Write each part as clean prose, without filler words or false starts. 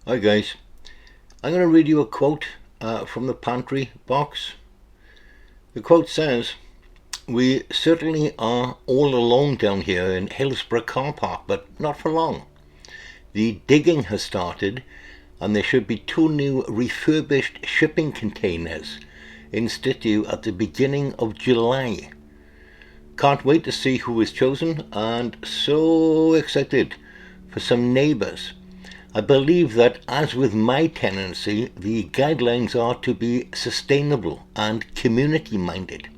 Hi guys, I'm going to read you a quote from the pantry box. The quote says, "We certainly are all alone down here in Hillsboro Car Park, but not for long. The digging has started and there should be 2 new refurbished shipping containers in situ at the beginning of July. Can't wait to see who is chosen and so excited for some neighbours. I believe that, as with my tenancy, the guidelines are to be sustainable and community-minded.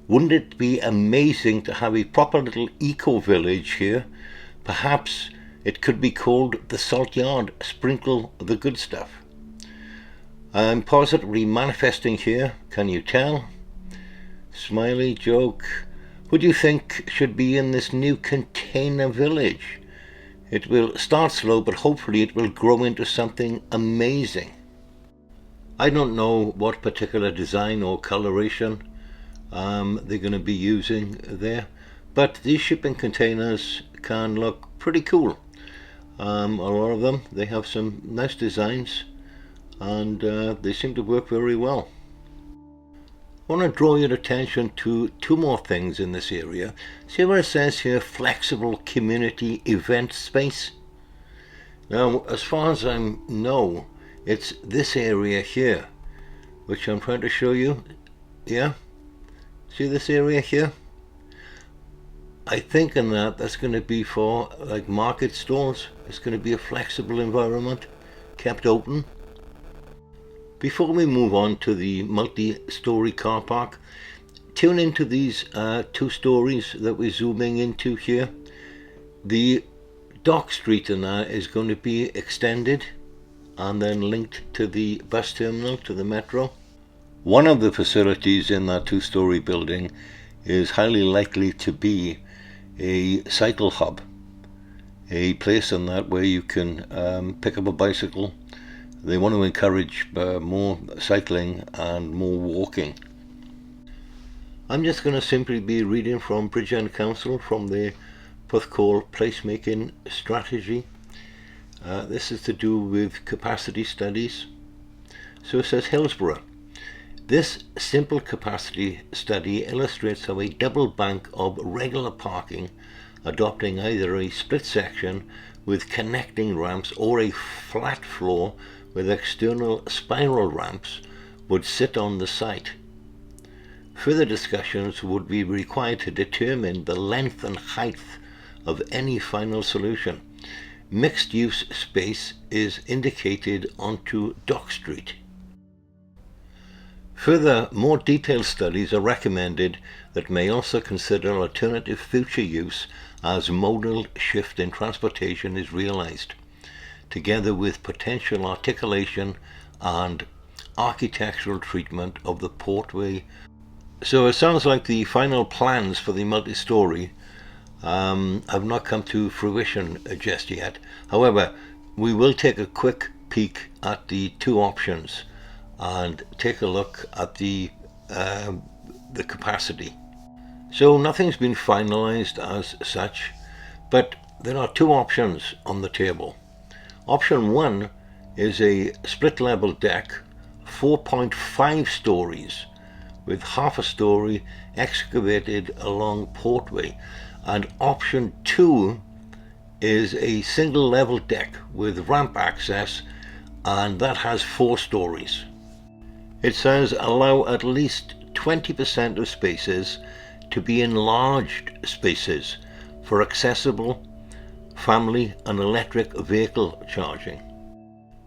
Wouldn't it be amazing to have a proper little eco-village here? Perhaps it could be called the Salt Yard. Sprinkle the good stuff." I'm positively manifesting here, can you tell? Smiley joke. Who do you think should be in this new container village? It will start slow, but hopefully it will grow into something amazing. I don't know what particular design or coloration they're going to be using there, but these shipping containers can look pretty cool. A lot of them, they have some nice designs and they seem to work very well. I want to draw your attention to 2 more things in this area. See where it says here, flexible community event space? Now, as far as I know, it's this area here, which I'm trying to show you. Yeah? See this area here? I think in that's going to be for like market stores. It's going to be a flexible environment, kept open. Before we move on to the multi-storey car park, tune into these 2 stories that we're zooming into here. The dock street in that is going to be extended and then linked to the bus terminal, to the metro. One of the facilities in that 2-story building is highly likely to be a cycle hub, a place in that where you can pick up a bicycle. They want to encourage more cycling and more walking. I'm just going to simply be reading from Bridgend Council from their Puthcall placemaking strategy. This is to do with capacity studies. So it says, Hillsboro. This simple capacity study illustrates how a double bank of regular parking, adopting either a split section with connecting ramps or a flat floor with external spiral ramps, would sit on the site. Further discussions would be required to determine the length and height of any final solution. Mixed-use space is indicated onto Dock Street. Further, more detailed studies are recommended that may also consider alternative future use as modal shift in transportation is realized, together with potential articulation and architectural treatment of the portway. So it sounds like the final plans for the multi-story have not come to fruition just yet. However, we will take a quick peek at the 2 options and take a look at the capacity. So nothing's been finalized as such, but there are 2 options on the table. Option 1 is a split level deck, 4.5 stories, with half a story excavated along portway. And option 2 is a single level deck with ramp access, and that has 4 stories. It says allow at least 20% of spaces to be enlarged spaces for accessible family and electric vehicle charging.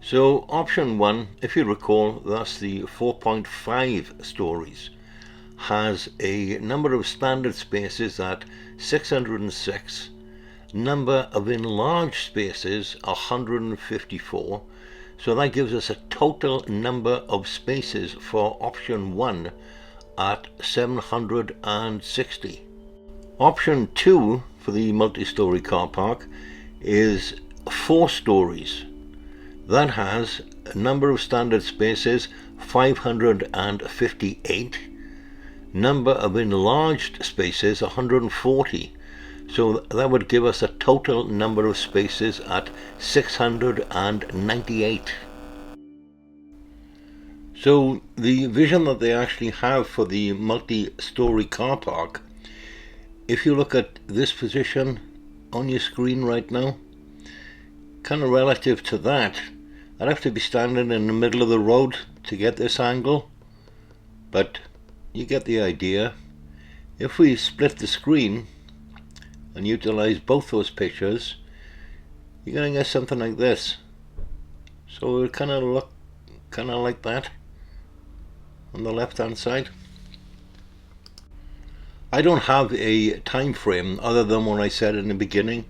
So option 1, if you recall, that's the 4.5 stories, has a number of standard spaces at 606, number of enlarged spaces 154, so that gives us a total number of spaces for option 1 at 760. Option 2 for the multi-storey car park is 4 stories. That has a number of standard spaces 558, number of enlarged spaces 140, So that would give us a total number of spaces at 698. So the vision that they actually have for the multi-storey car park, if you look at this position on your screen right now, kind of relative to that, I'd have to be standing in the middle of the road to get this angle, but you get the idea. If we split the screen and utilize both those pictures, you're going to get something like this. So it kind of look kind of like that on the left hand side. I don't have a time frame other than what I said in the beginning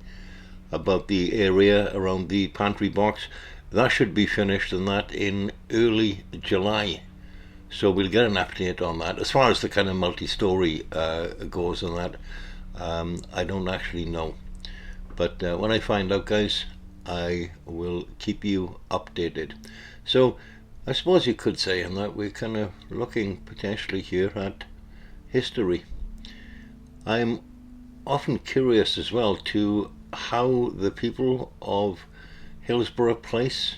about the area around the pantry box. That should be finished and that in early July. So we'll get an update on that. As far as the kind of multi-story goes and that, I don't actually know. But when I find out, guys, I will keep you updated. So I suppose you could say in that we're kind of looking potentially here at history. I'm often curious as well to how the people of Hillsboro Place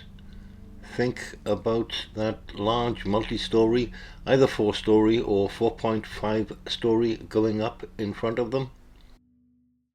think about that large multi-story, either 4-story or 4.5 story going up in front of them.